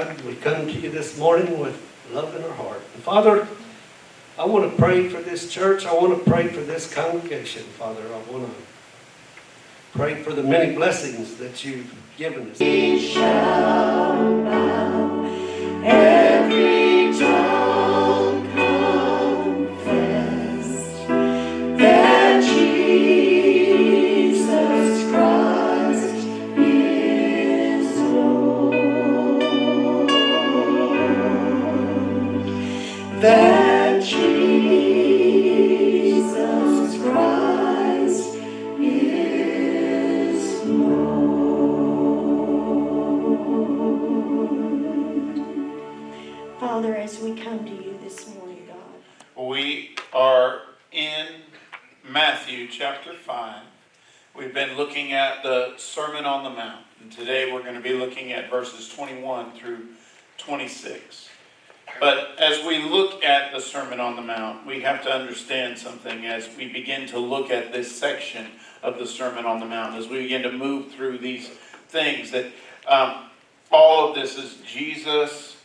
God, we come to you this morning with love in our heart. And Father, I want to pray for this church. I want to pray for this congregation, Father. I want to pray for the many blessings that you've given us. We shall bow, every tongue confess that Jesus Christ is Lord. That Jesus Christ is Lord. Father, as we come to you this morning, God, we are in Matthew chapter 5. We've been looking at the Sermon on the Mount, and today we're going to be looking at verses 21 through 26. But as we look at the Sermon on the Mount, we have to understand something as we begin to look at this section of the Sermon on the Mount, as we begin to move through these things, that all of this is Jesus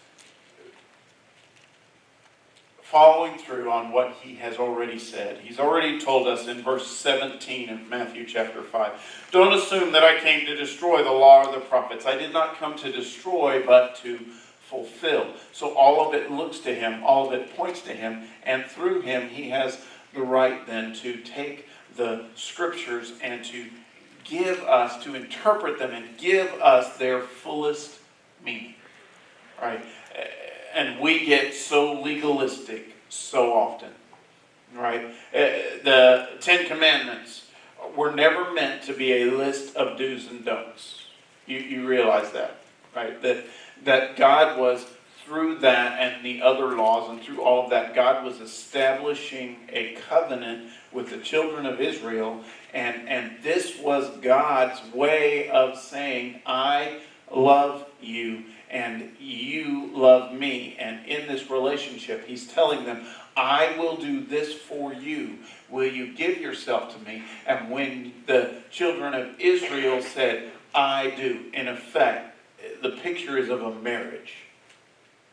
following through on what he has already said. He's already told us in verse 17 of Matthew chapter 5, "Don't assume that I came to destroy the law or the prophets. I did not come to destroy, but to fulfill." So all of it looks to him, all of it points to him, and through him he has the right then to take the scriptures and to give us, to interpret them and give us their fullest meaning. Right? And we get so legalistic so often. Right? The Ten Commandments were never meant to be a list of do's and don'ts. You realize that, right? That God was, through that and the other laws and through all of that, God was establishing a covenant with the children of Israel. And this was God's way of saying, I love you and you love me. And in this relationship, he's telling them, I will do this for you. Will you give yourself to me? And when the children of Israel said, I do, in effect, the picture is of a marriage.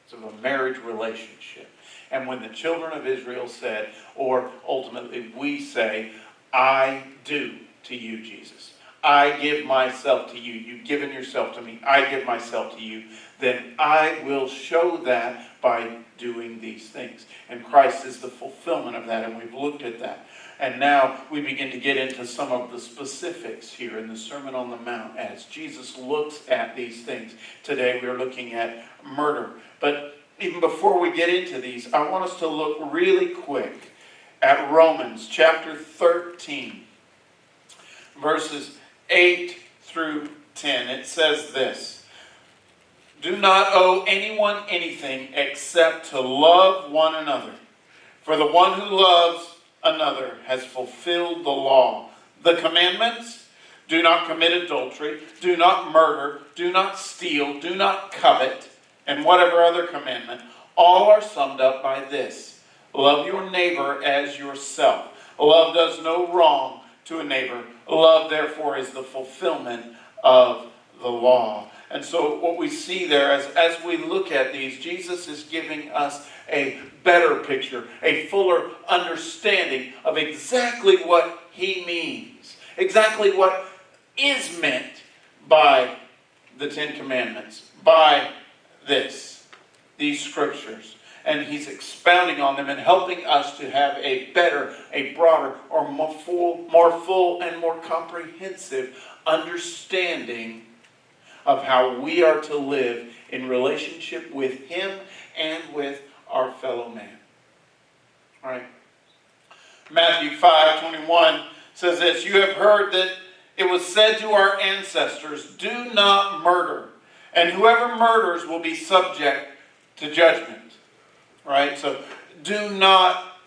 It's of a marriage relationship. And when the children of Israel said, or ultimately we say, I do to you, Jesus. I give myself to you. You've given yourself to me. I give myself to you. Then I will show that by doing these things. And Christ is the fulfillment of that. And we've looked at that. And now we begin to get into some of the specifics here in the Sermon on the Mount as Jesus looks at these things. Today we are looking at murder. But even before we get into these, I want us to look really quick at Romans chapter 13, verses 8 through 10. It says this: "Do not owe anyone anything except to love one another. For the one who loves another has fulfilled the law. The commandments: do not commit adultery, do not murder, do not steal, do not covet, and whatever other commandment, all are summed up by this: love your neighbor as yourself. Love does no wrong to a neighbor. Love, therefore, is the fulfillment of the law." And so what we see there as we look at these, Jesus is giving us a better picture, a fuller understanding of exactly what he means, exactly what is meant by the Ten Commandments, by these scriptures. And he's expounding on them and helping us to have a better, a broader, or more full and more comprehensive understanding of how we are to live in relationship with him and with our fellow man. All right. Matthew 5:21 says this: "You have heard that it was said to our ancestors, 'Do not murder, and whoever murders will be subject to judgment.'" Right? So, do not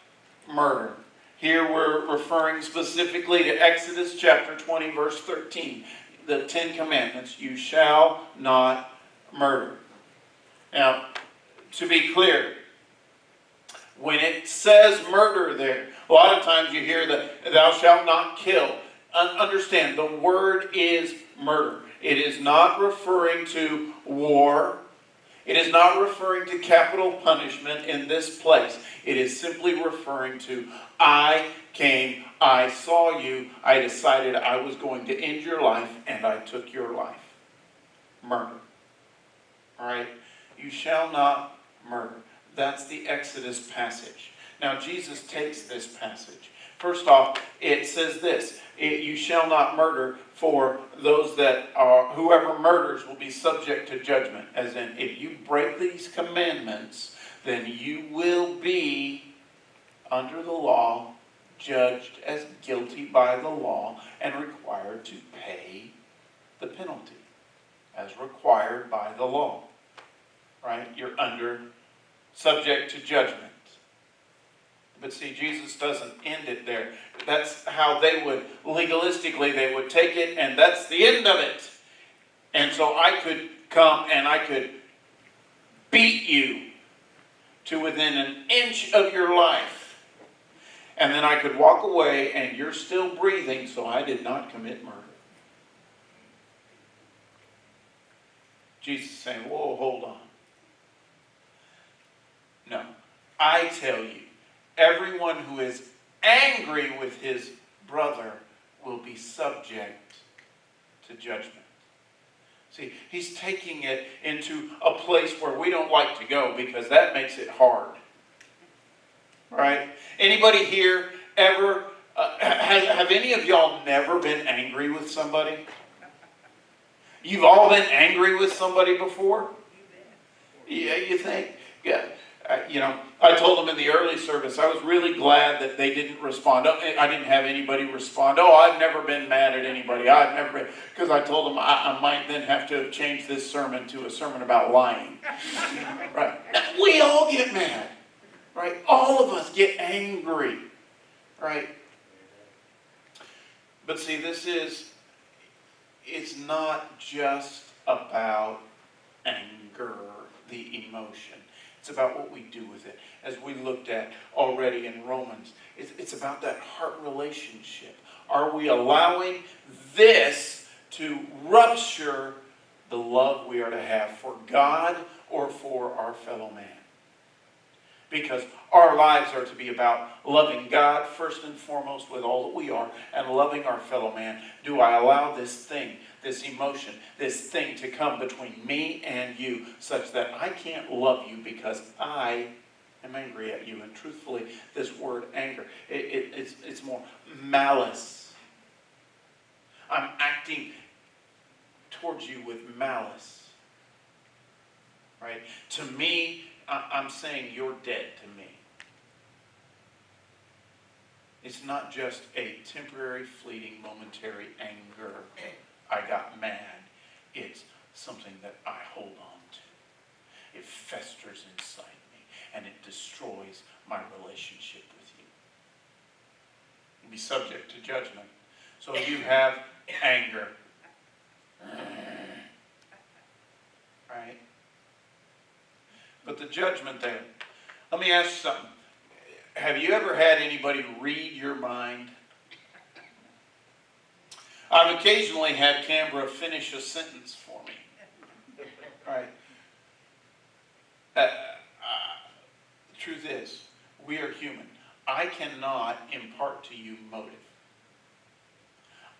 murder. Here we're referring specifically to Exodus chapter 20, verse 13. The Ten Commandments: you shall not murder. Now, to be clear, when it says murder there, a lot of times you hear that thou shalt not kill. Understand, the word is murder. It is not referring to war. It is not referring to capital punishment in this place. It is simply referring to, I came, I saw you, I decided I was going to end your life, and I took your life. Murder. All right? You shall not murder. That's the Exodus passage. Now, Jesus takes this passage. First off, it says this, you shall not murder, for those that are, whoever murders will be subject to judgment. As in, if you break these commandments, then you will be, under the law, judged as guilty by the law and required to pay the penalty as required by the law. Right? You're subject to judgment. But see, Jesus doesn't end it there. That's how they would, legalistically, they would take it, and that's the end of it. And so I could come and I could beat you to within an inch of your life. And then I could walk away and you're still breathing, so I did not commit murder. Jesus is saying, whoa, hold on. No, I tell you, everyone who is angry with his brother will be subject to judgment. See, he's taking it into a place where we don't like to go because that makes it hard. Right? Anybody here ever, have any of y'all never been angry with somebody? You've all been angry with somebody before? Yeah, you think? Yeah. I told them in the early service, I was really glad that they didn't respond. I didn't have anybody respond, I've never been mad at anybody. I've never been, because I told them I might then have to change this sermon to a sermon about lying. Right? We all get mad. Right? All of us get angry. Right? But see, it's not just about anger, the emotion. It's about what we do with it. As we looked at already in Romans, it's about that heart relationship. Are we allowing this to rupture the love we are to have for God or for our fellow man? Because our lives are to be about loving God first and foremost with all that we are and loving our fellow man. Do I allow this thing, this emotion, this thing to come between me and you such that I can't love you because I am angry at you? And truthfully, this word anger, it's more malice. I'm acting towards you with malice. Right? To me, I'm saying you're dead to me. It's not just a temporary, fleeting, momentary anger. I got mad. It's something that I hold on to. It festers inside me and it destroys my relationship with you. You'll be subject to judgment. So you have anger. Right? But the judgment there. Let me ask you something. Have you ever had anybody read your mind? I've occasionally had Canberra finish a sentence for me. Right? The truth is, we are human. I cannot impart to you motive.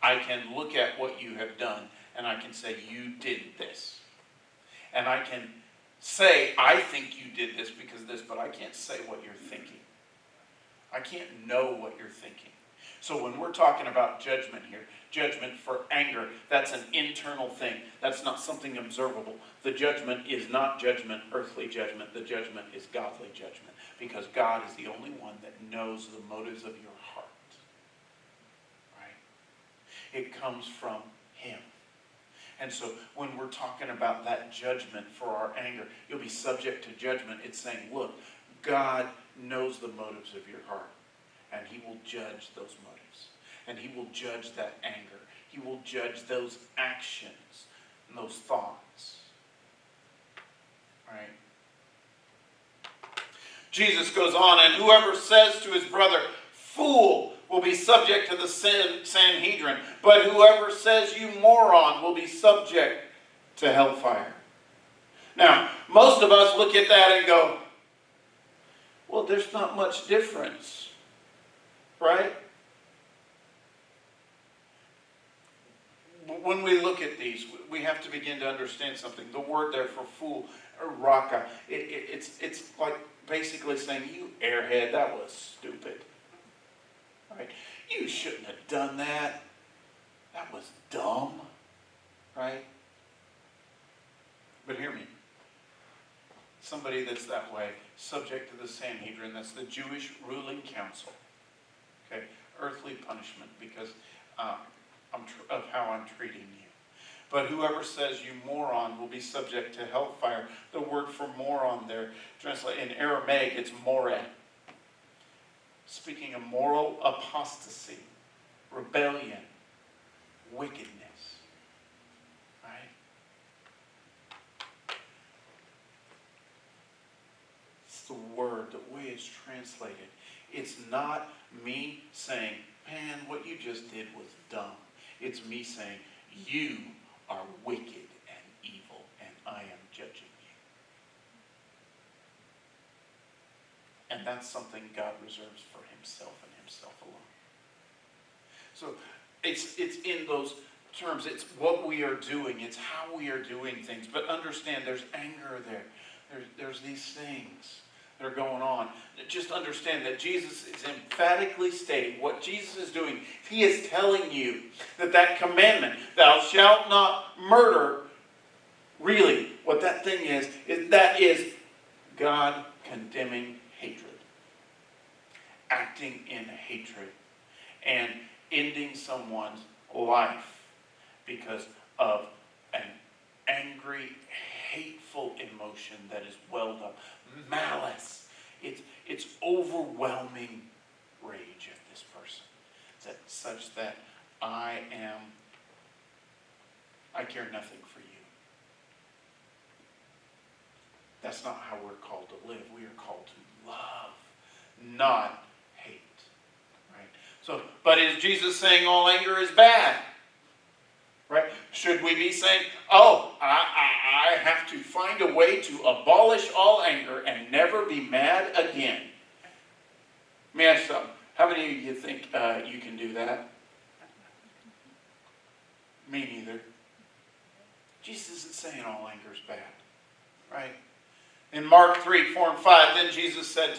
I can look at what you have done and I can say, you did this. And I can say, I think you did this because of this, but I can't say what you're thinking. I can't know what you're thinking. So when we're talking about judgment here, judgment for anger, that's an internal thing. That's not something observable. The judgment is not judgment, earthly judgment. The judgment is godly judgment, because God is the only one that knows the motives of your heart. Right? It comes from Him. And so when we're talking about that judgment for our anger, you'll be subject to judgment. It's saying, look, God knows the motives of your heart, and He will judge those motives. And He will judge that anger. He will judge those actions and those thoughts. Right? Jesus goes on, and whoever says to his brother, fool, will be subject to the Sanhedrin, but whoever says you moron will be subject to hellfire. Now, most of us look at that and go, well, there's not much difference, right? When we look at these, we have to begin to understand something. The word there for fool, raka, it's like basically saying, you airhead, that was stupid. Right? You shouldn't have done that. That was dumb. Right? But hear me. Somebody that's that way, subject to the Sanhedrin, that's the Jewish ruling council. Okay? Earthly punishment because of how I'm treating you. But whoever says you moron will be subject to hellfire. The word for moron there, translated in Aramaic, it's more. Speaking of moral apostasy, rebellion, wickedness. Right? It's the word, the way it's translated. It's not me saying, man, what you just did was dumb. It's me saying, you are wicked and evil, and I am judging you. And that's something God reserves for himself and himself alone. So it's in those terms. It's what we are doing. It's how we are doing things. But understand there's anger there. There's these things that are going on. Just understand that Jesus is emphatically stating what Jesus is doing. He is telling you that commandment, thou shalt not murder, really, what that thing is that is God condemning hatred. Acting in hatred. And ending someone's life because of an angry, hateful emotion that is welled up. Malice. It's overwhelming rage of this person. Such that I care nothing for you. That's not how we're called to live. We are called to love, not hate. Right? So, but is Jesus saying all anger is bad? Right? Should we be saying, oh, I have to find a way to abolish all anger and never be mad again? Let me ask you something. How many of you think you can do that? Me neither. Jesus isn't saying all anger is bad. Right? In Mark 3, 4, and 5, then Jesus said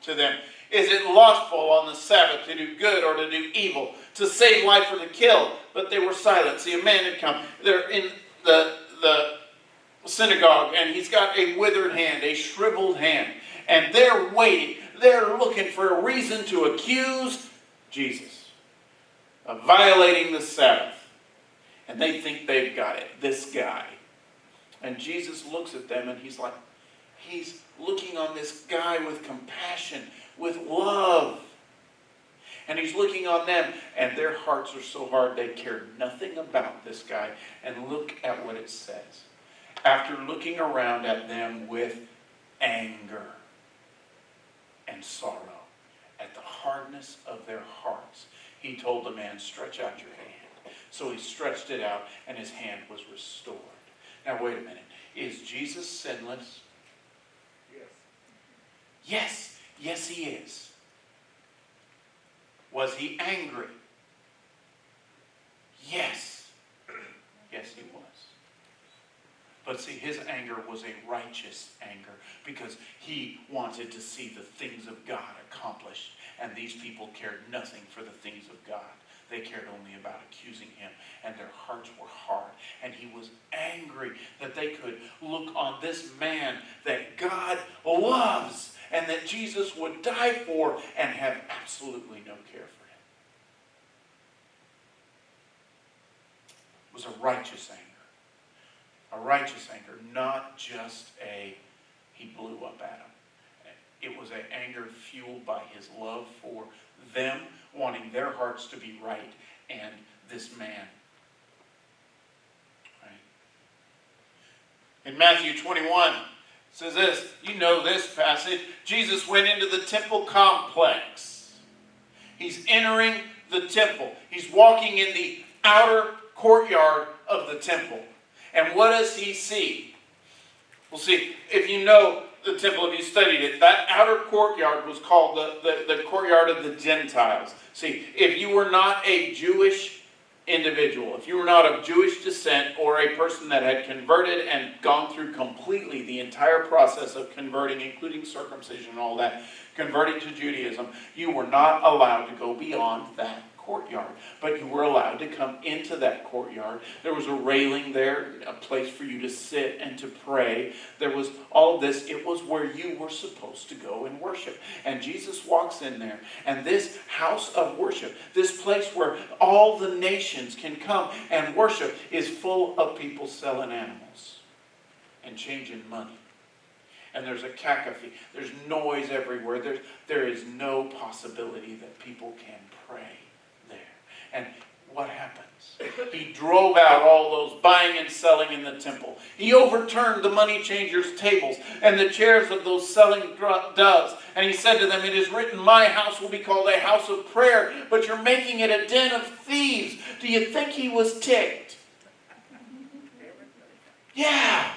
to them, is it lawful on the Sabbath to do good or to do evil, to save life or to kill? But they were silent. See, a man had come. They're in the synagogue, and he's got a withered hand, a shriveled hand. And they're waiting. They're looking for a reason to accuse Jesus of violating the Sabbath. And they think they've got it, this guy. And Jesus looks at them, and he's looking on this guy with compassion, with love. And he's looking on them, and their hearts are so hard they care nothing about this guy. And look at what it says. After looking around at them with anger and sorrow, at the hardness of their hearts, he told the man, stretch out your hand. So he stretched it out, and his hand was restored. Now wait a minute. Is Jesus sinless? Yes. Yes, he is. Was he angry? Yes. Yes, he was. But see, his anger was a righteous anger because he wanted to see the things of God accomplished. And these people cared nothing for the things of God. They cared only about accusing him, and their hearts were hard. And he was angry that they could look on this man that God loves and that Jesus would die for and have absolutely no care for him. It was a righteous anger. A righteous anger, not just he blew up at him. It was an anger fueled by his love for them, wanting their hearts to be right, and this man. Right? In Matthew 21, it says this, you know this passage, Jesus went into the temple complex. He's entering the temple. He's walking in the outer courtyard of the temple. And what does he see? Well, see, if you know the temple, if you studied it, that outer courtyard was called the courtyard of the Gentiles. See, if you were not a Jewish individual, if you were not of Jewish descent or a person that had converted and gone through completely the entire process of converting, including circumcision and all that, converting to Judaism, you were not allowed to go beyond that courtyard, but you were allowed to come into that courtyard. There was a railing there, a place for you to sit and to pray. There was all of this. It was where you were supposed to go and worship. And Jesus walks in there, and this house of worship, this place where all the nations can come and worship, is full of people selling animals and changing money. And there's a cacophony. There's noise everywhere. There is no possibility that people can pray there. And what happens? He drove out all those buying and selling in the temple. He overturned the money changers' tables and the chairs of those selling doves. And he said to them, "It is written, my house will be called a house of prayer, but you're making it a den of thieves." Do you think he was ticked? Yeah.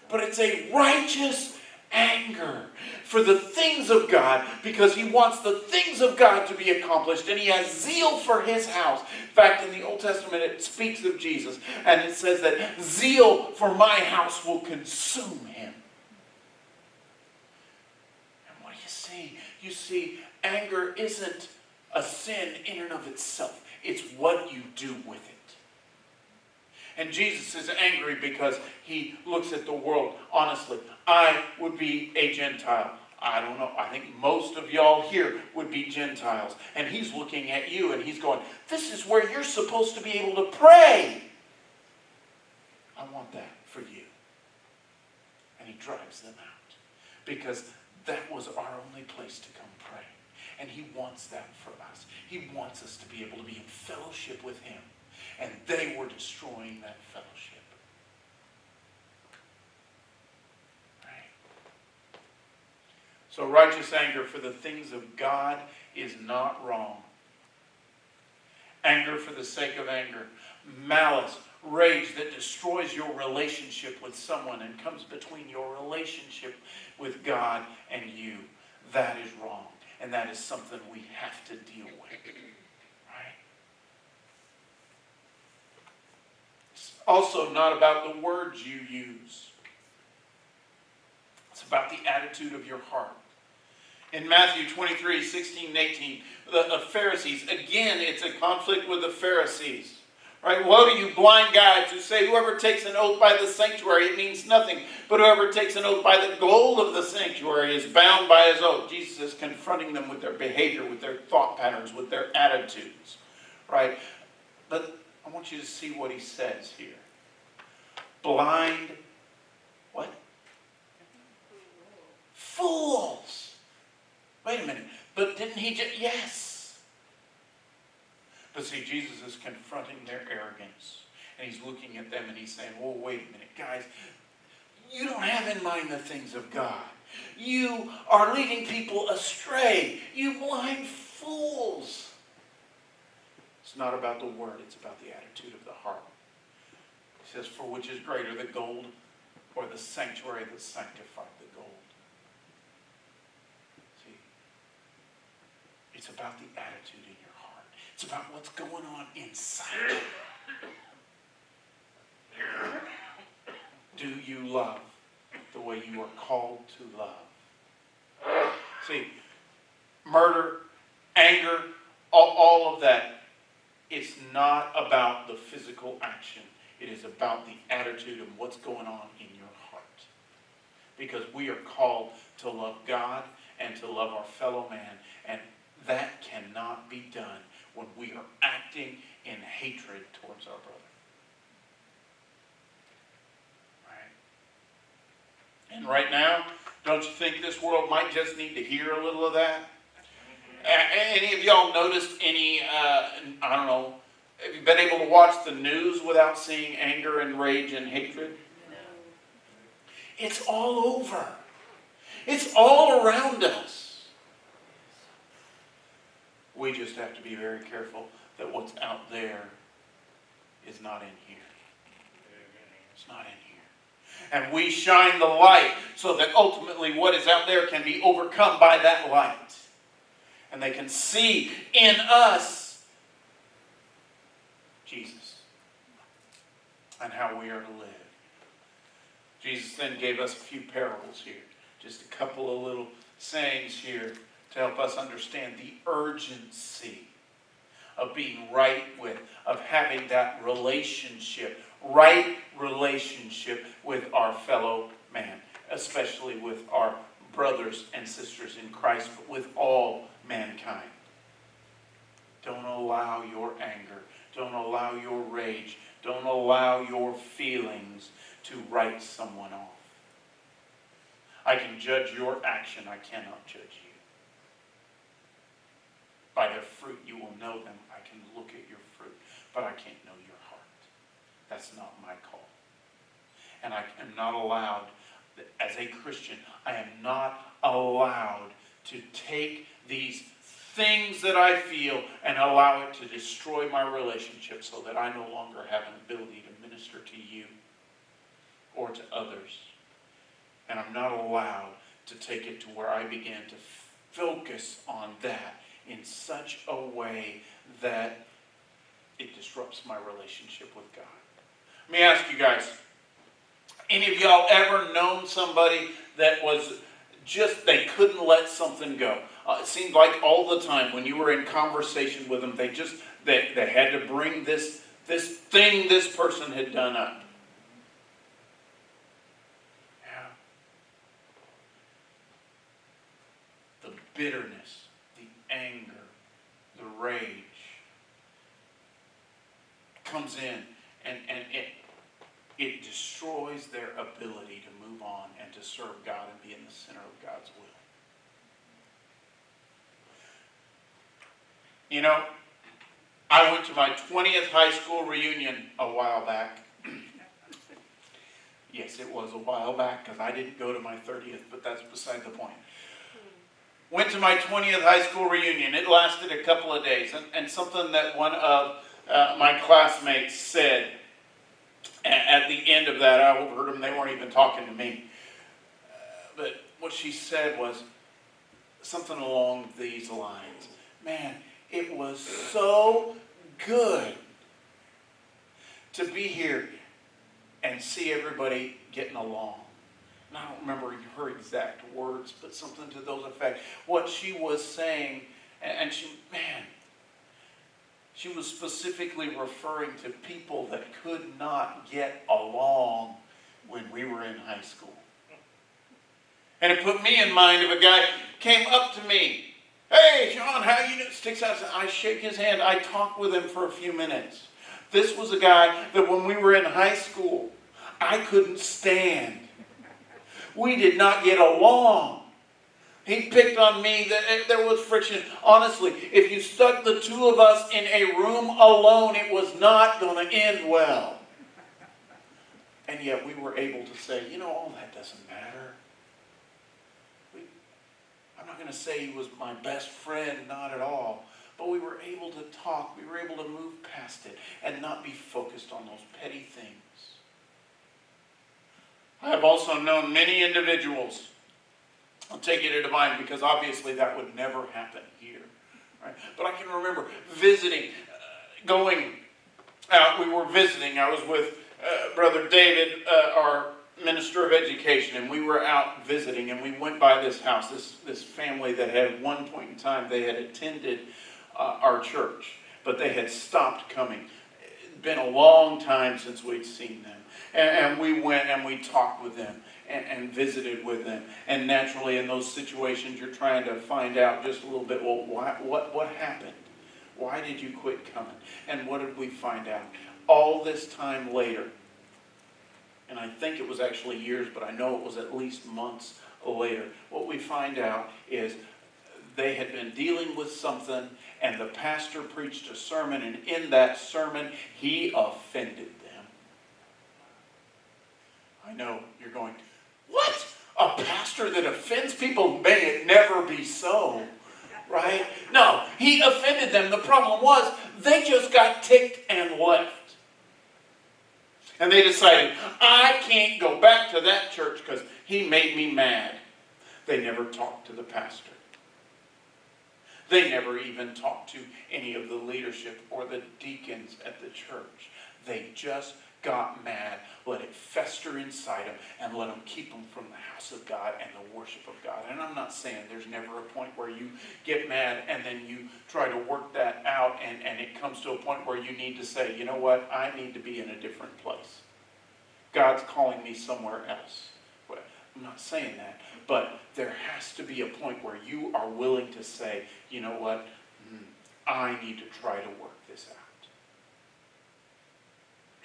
But it's a righteous anger for the things of God, because he wants the things of God to be accomplished, and he has zeal for his house. In fact, in the Old Testament it speaks of Jesus, and it says that zeal for my house will consume him. And what do you see? You see, anger isn't a sin in and of itself. It's what you do with it. And Jesus is angry because he looks at the world. Honestly, I would be a Gentile. I don't know. I think most of y'all here would be Gentiles. And he's looking at you and he's going, this is where you're supposed to be able to pray. I want that for you. And he drives them out. Because that was our only place to come pray. And he wants that for us. He wants us to be able to be in fellowship with him. And they were destroying that fellowship. Right? So righteous anger for the things of God is not wrong. Anger for the sake of anger. Malice, rage that destroys your relationship with someone and comes between your relationship with God and you. That is wrong. And that is something we have to deal with. Also not about the words you use. It's about the attitude of your heart. In Matthew 23, 16 and 18, the Pharisees, again, it's a conflict with the Pharisees. Right? Woe to you blind guides who say, whoever takes an oath by the sanctuary, it means nothing. But whoever takes an oath by the gold of the sanctuary is bound by his oath. Jesus is confronting them with their behavior, with their thought patterns, with their attitudes. Right? But I want you to see what he says here. Blind, what? Fools. Wait a minute. But didn't he just, yes. But see, Jesus is confronting their arrogance. And he's looking at them and he's saying, well, wait a minute, guys. You don't have in mind the things of God. You are leading people astray. You blind fools. It's not about the word, it's about the attitude of the heart. He says, for which is greater, the gold or the sanctuary that sanctified the gold? See, it's about the attitude in your heart. It's about what's going on inside you. Do you love the way you are called to love? See, murder, anger, all of that, it's not about the physical action. It is about the attitude and what's going on in your heart. Because we are called to love God and to love our fellow man. And that cannot be done when we are acting in hatred towards our brother. Right? And right now, don't you think this world might just need to hear a little of that? Any of y'all noticed any, I don't know, have you been able to watch the news without seeing anger and rage and hatred? No. It's all over. It's all around us. We just have to be very careful that what's out there is not in here. It's not in here. And we shine the light so that ultimately what is out there can be overcome by that light. And they can see in us Jesus and how we are to live. Jesus then gave us a few parables here. Just a couple of little sayings here to help us understand the urgency of being right with, of having that relationship, right relationship with our fellow man, especially with our brothers and sisters in Christ, but with all mankind. Don't allow your anger, don't allow your rage, don't allow your feelings to write someone off. I can judge your action, I cannot judge you. By their fruit you will know them. I can look at your fruit, but I can't know your heart. That's not my call. And I am not allowed, as a Christian, I am not allowed to take these things that I feel and allow it to destroy my relationship so that I no longer have an ability to minister to you or to others. And I'm not allowed to take it to where I begin to focus on that in such a way that it disrupts my relationship with God. Let me ask you guys, any of y'all ever known somebody that was just, they couldn't let something go? It seemed like all the time when you were in conversation with them, they had to bring this thing this person had done up. Yeah. The bitterness, the anger, the rage comes in and it destroys their ability to move on and to serve God and be in the center of God's will. You know, I went to my 20th high school reunion a while back. Yes, it was a while back because I didn't go to my 30th, but that's beside the point. Went to my 20th high school reunion. It lasted a couple of days. And something that one of my classmates said at the end of that, I overheard them, they weren't even talking to me. But what she said was something along these lines. Man, it was so good to be here and see everybody getting along. And I don't remember her exact words, but something to those effect. What she was saying, and she was specifically referring to people that could not get along when we were in high school. And it put me in mind of a guy came up to me. Hey, John, how you doing? Sticks out. I shake his hand. I talk with him for a few minutes. This was a guy that when we were in high school, I couldn't stand. We did not get along. He picked on me. There was friction. Honestly, if you stuck the two of us in a room alone, it was not going to end well. And yet we were able to say, you know, all that doesn't matter. I'm not going to say he was my best friend, not at all. But we were able to talk. We were able to move past it and not be focused on those petty things. I have also known many individuals. I'll take you to mind because obviously that would never happen here. Right? But I can remember visiting, going out. We were visiting. I was with Brother David, our minister of education, and we were out visiting, and we went by this house, this family that had at one point in time, they had attended our church, but they had stopped coming. It'd been a long time since we'd seen them. And we went and we talked with them and visited with them. And naturally in those situations you're trying to find out just a little bit, well, what happened? Why did you quit coming? And what did we find out? All this time later, and I think it was actually years, but I know it was at least months later, what we find out is they had been dealing with something, and the pastor preached a sermon, and in that sermon, he offended them. I know you're going, what? A pastor that offends people? May it never be so. Right? No, he offended them. The problem was, they just got ticked and left. And they decided, I can't go back to that church because he made me mad. They never talked to the pastor. They never even talked to any of the leadership or the deacons at the church. They just got mad, let it fester inside them, and let them keep them from the house of God and the worship of God. And I'm not saying there's never a point where you get mad and then you try to work that out and it comes to a point where you need to say, you know what, I need to be in a different place. God's calling me somewhere else. Well, I'm not saying that, but there has to be a point where you are willing to say, you know what, I need to try to work this out.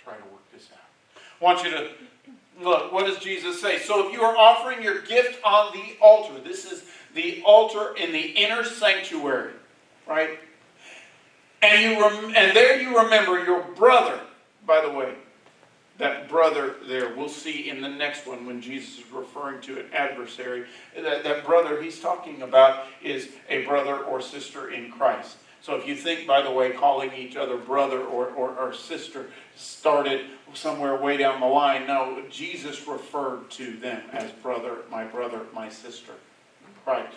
Try to work this out. I want you to look, what does Jesus say? So if you are offering your gift on the altar, this is the altar in the inner sanctuary, right? And there you remember your brother, by the way, that brother there, we'll see in the next one when Jesus is referring to an adversary. That brother he's talking about is a brother or sister in Christ. So if you think, by the way, calling each other brother or sister started somewhere way down the line, no, Jesus referred to them as brother, my sister. Right.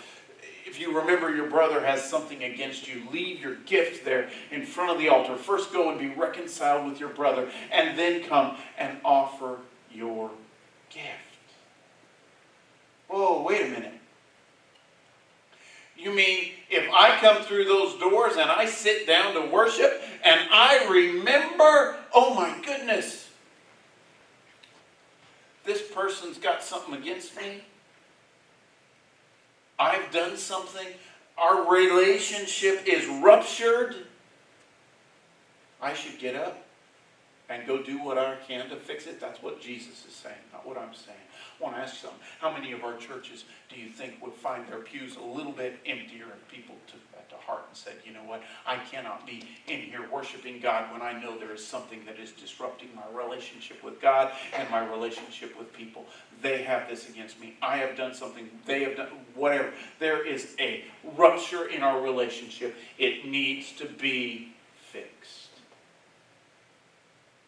If you remember your brother has something against you, leave your gift there in front of the altar. First go and be reconciled with your brother, and then come and offer your gift. Whoa, wait a minute. You mean if I come through those doors and I sit down to worship and I remember, oh my goodness, this person's got something against me. I've done something. Our relationship is ruptured. I should get up and go do what I can to fix it. That's what Jesus is saying, not what I'm saying. I want to ask you something. How many of our churches do you think would find their pews a little bit emptier if people took that to heart and said, you know what, I cannot be in here worshiping God when I know there is something that is disrupting my relationship with God and my relationship with people. They have this against me. I have done something. They have done whatever. There is a rupture in our relationship. It needs to be fixed.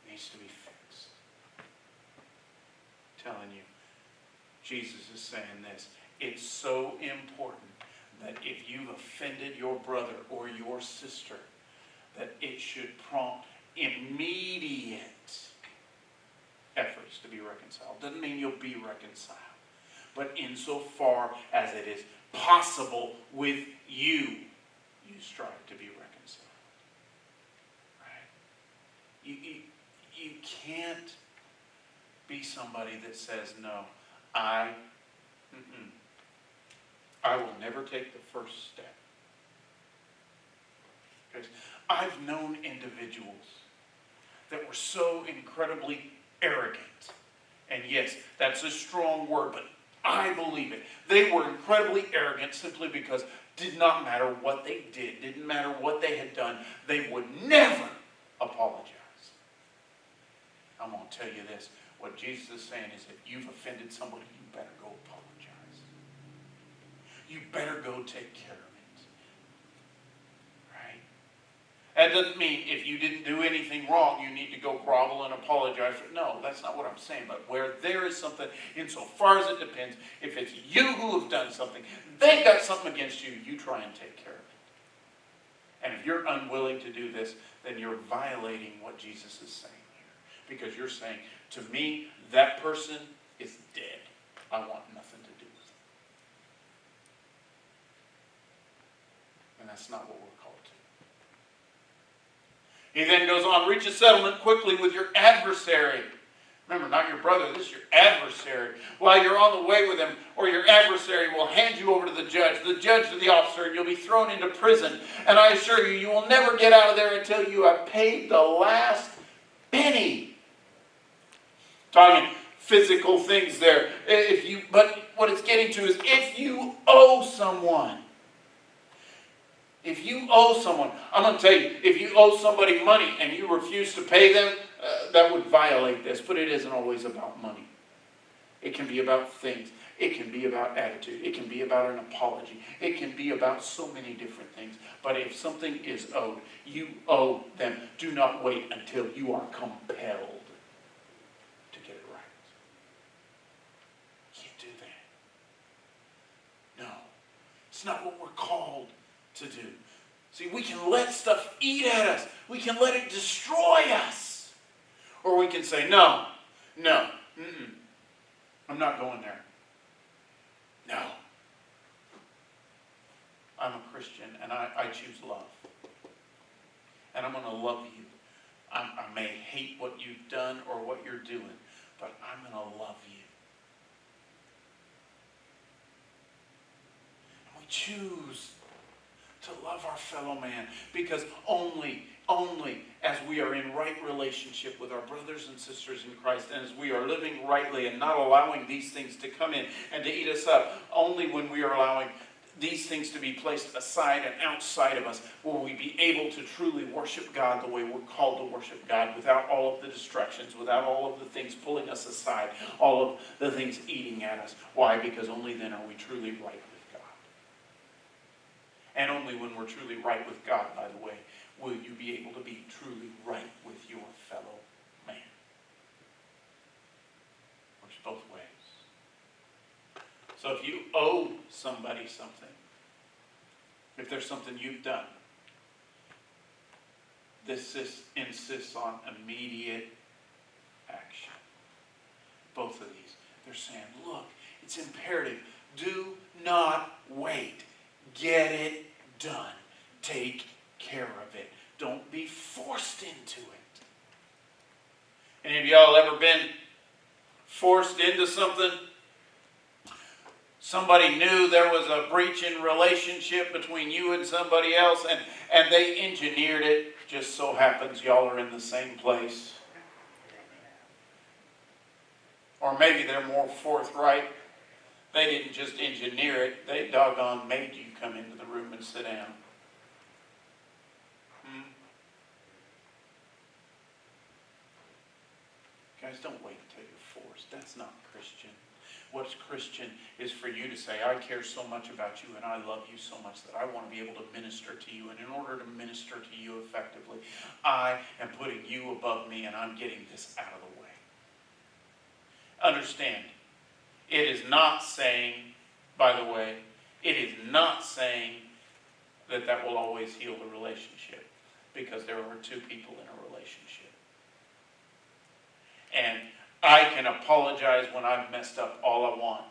It needs to be fixed. I'm telling you. Jesus is saying this. It's so important that if you've offended your brother or your sister, that it should prompt immediate efforts to be reconciled. Doesn't mean you'll be reconciled. But insofar as it is possible with you, you strive to be reconciled. Right? You can't be somebody that says, no, I will never take the first step. Because I've known individuals that were so incredibly arrogant. And yes, that's a strong word, but I believe it. They were incredibly arrogant simply because it did not matter what they did, didn't matter what they had done, they would never apologize. I'm going to tell you this. What Jesus is saying is if you've offended somebody, you better go apologize. You better go take care of it. Right? That doesn't mean if you didn't do anything wrong, you need to go grovel and apologize. No, that's not what I'm saying. But where there is something, insofar as it depends, if it's you who have done something, they've got something against you, you try and take care of it. And if you're unwilling to do this, then you're violating what Jesus is saying here. Because you're saying, to me, that person is dead. I want nothing to do with it. And that's not what we're called to. He then goes on, reach a settlement quickly with your adversary. Remember, not your brother, this is your adversary. While you're on the way with him, or your adversary will hand you over to the judge to the officer, and you'll be thrown into prison. And I assure you, you will never get out of there until you have paid the last penny. Talking physical things there. But what it's getting to is if you owe someone. If you owe someone, I'm going to tell you, if you owe somebody money and you refuse to pay them, that would violate this. But it isn't always about money. It can be about things. It can be about attitude. It can be about an apology. It can be about so many different things. But if something is owed, you owe them. Do not wait until you are compelled See, we can let stuff eat at us. We can let it destroy us. Or we can say, no, I'm not going there. No. I'm a Christian, and I choose love. And I'm going to love you. I may hate what you've done or what you're doing, but I'm going to love you. And we choose to love our fellow man, because only as we are in right relationship with our brothers and sisters in Christ, and as we are living rightly and not allowing these things to come in and to eat us up, only when we are allowing these things to be placed aside and outside of us will we be able to truly worship God the way we're called to worship God, without all of the distractions, without all of the things pulling us aside, all of the things eating at us. Why? Because only then are we truly right with God. And only when we're truly right with God, by the way, will you be able to be truly right with your fellow man. Works both ways. So if you owe somebody something, if there's something you've done, this insists on immediate action. Both of these. They're saying, look, it's imperative. Do not wait. Get it done. Take care of it. Don't be forced into it. Any of y'all ever been forced into something? Somebody knew there was a breach in relationship between you and somebody else, and they engineered it. Just so happens y'all are in the same place. Or maybe they're more forthright. They didn't just engineer it. They doggone made you come into the room and sit down. Guys, don't wait until you're forced. That's not Christian. What's Christian is for you to say, I care so much about you and I love you so much that I want to be able to minister to you. And in order to minister to you effectively, I am putting you above me and I'm getting this out of the way. Understand, it is not saying, by the way, it is not saying that that will always heal the relationship, because there are two people in a relationship. And I can apologize when I've messed up all I want.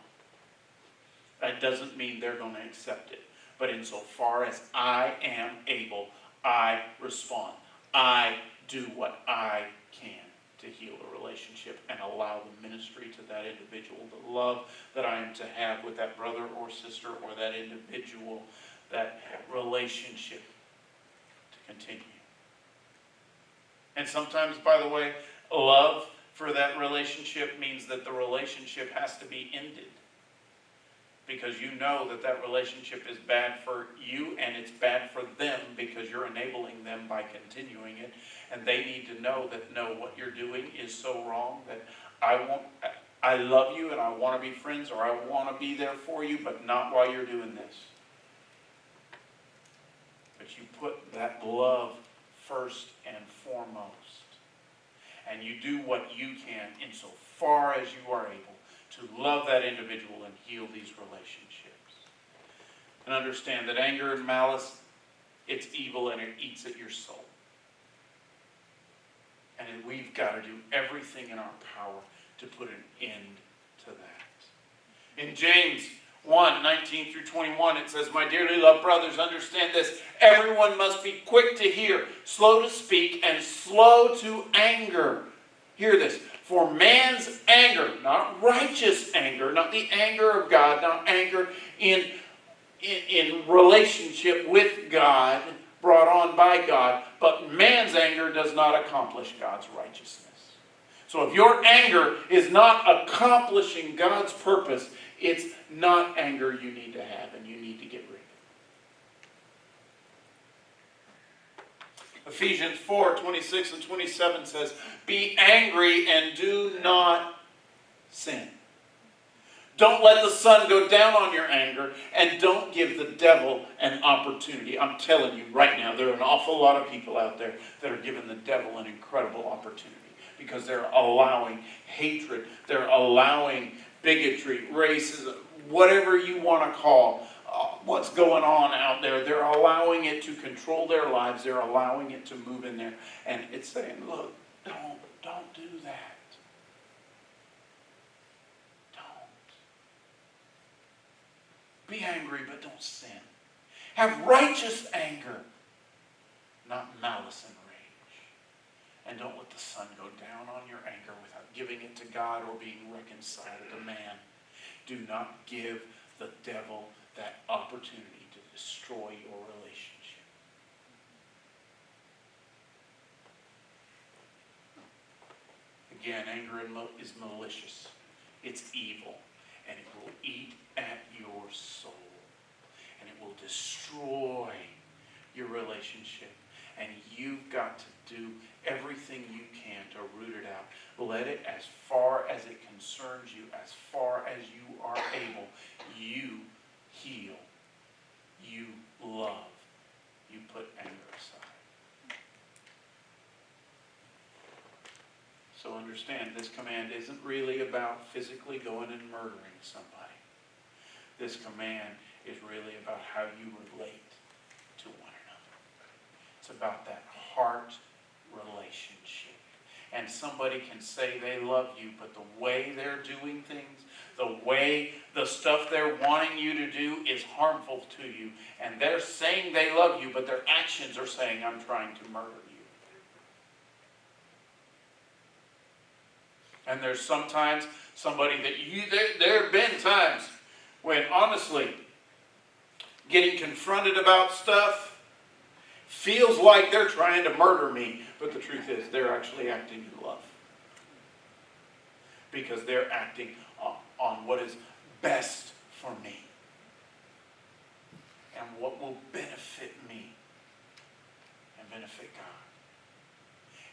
That doesn't mean they're going to accept it. But insofar as I am able, I respond. I do what I can to heal the relationship and allow the ministry to that individual, the love that I am to have with that brother or sister or that individual, that relationship to continue. And sometimes, by the way, love for that relationship means that the relationship has to be ended. Because you know that that relationship is bad for you and it's bad for them, because you're enabling them by continuing it. And they need to know that, no, what you're doing is so wrong that I love you and I want to be friends, or I want to be there for you, but not while you're doing this. But you put that love first and foremost. And you do what you can insofar as you are able to love that individual and heal these relationships. And understand that anger and malice, it's evil and it eats at your soul. And we've got to do everything in our power to put an end to that. In James 1:19 through 21, it says, my dearly loved brothers, understand this. Everyone must be quick to hear, slow to speak, and slow to anger. Hear this. For man's anger, not righteous anger, not the anger of God, not anger in relationship with God, brought on by God, but man's anger does not accomplish God's righteousness. So if your anger is not accomplishing God's purpose, it's not anger you need to have, and you need to get rid of it. Ephesians 4:26 and 27 says, be angry and do not sin. Don't let the sun go down on your anger, and don't give the devil an opportunity. I'm telling you right now, there are an awful lot of people out there that are giving the devil an incredible opportunity, because they're allowing hatred, they're allowing bigotry, racism, whatever you want to call, what's going on out there. They're allowing it to control their lives. They're allowing it to move in there. And it's saying, look, don't do that. Don't. Be angry, but don't sin. Have righteous anger, not malice and rage. And don't let the sun go down on your anger without giving it to God or being reconciled to man. Do not give the devil that opportunity to destroy your relationship. Again, anger is malicious. It's evil. And it will eat at your soul. And it will destroy your relationship. And you've got to do everything you can to root it out. Let it, as far as it concerns you, as far as you are able, you heal. You love. You put anger aside. So understand, this command isn't really about physically going and murdering somebody. This command is really about how you relate to one another. It's about that heart relationship. And somebody can say they love you, but the way they're doing things, the stuff they're wanting you to do is harmful to you. And they're saying they love you, but their actions are saying, I'm trying to murder you. And there's sometimes somebody there have been times when, honestly, getting confronted about stuff feels like they're trying to murder me. But the truth is, they're actually acting in love. Because they're acting on what is best for me. And what will benefit me and benefit God.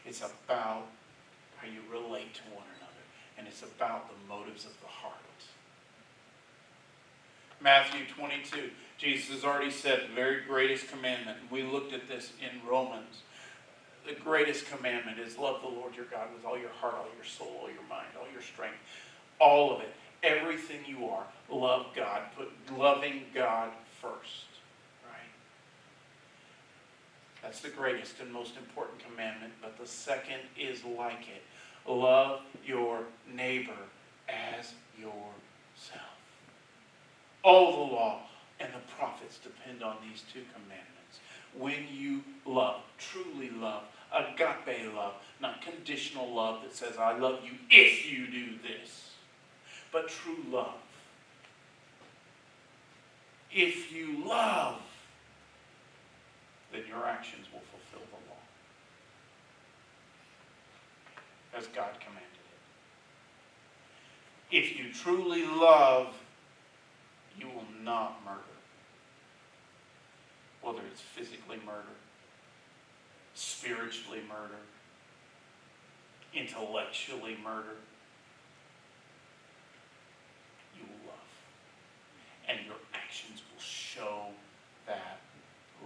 It's about how you relate to one another. And it's about the motives of the heart. Matthew 22. Jesus has already said the very greatest commandment. We looked at this in Romans. The greatest commandment is love the Lord your God with all your heart, all your soul, all your mind, all your strength. All of it. Everything you are. Love God. Put loving God first. Right? That's the greatest and most important commandment. But the second is like it. Love your neighbor as yourself. All the law and the prophets depend on these two commandments. When you love, truly love, agape love, not conditional love that says, I love you if you do this, but true love. If you love, then your actions will fulfill the law. As God commanded it. If you truly love, you will not murder. Whether it's physically murder, spiritually murder, intellectually murder, you will love. And your actions will show that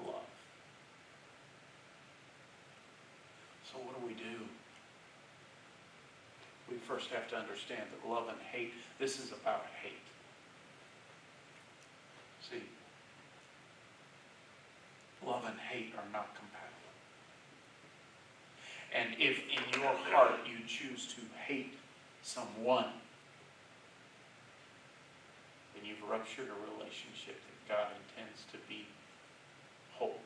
love. So what do we do? We first have to understand that love and hate, this is about hate. See, love and hate are not compatible. And if in your heart you choose to hate someone, then you've ruptured a relationship that God intends to be whole.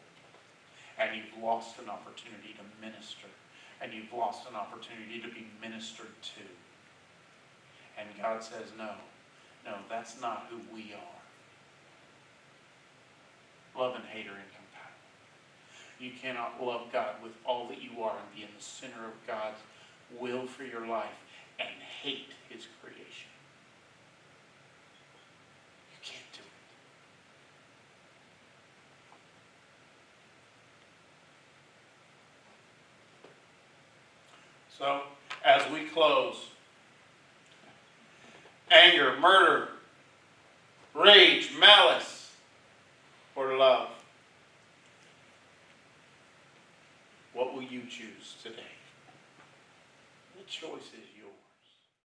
And you've lost an opportunity to minister. And you've lost an opportunity to be ministered to. And God says, no, that's not who we are. Love and hate are incompatible. You cannot love God with all that you are and be in the center of God's will for your life and hate His creation. You can't do it. So, as we close, anger, murder, rage, malice, or love. What will you choose today? The choice is yours.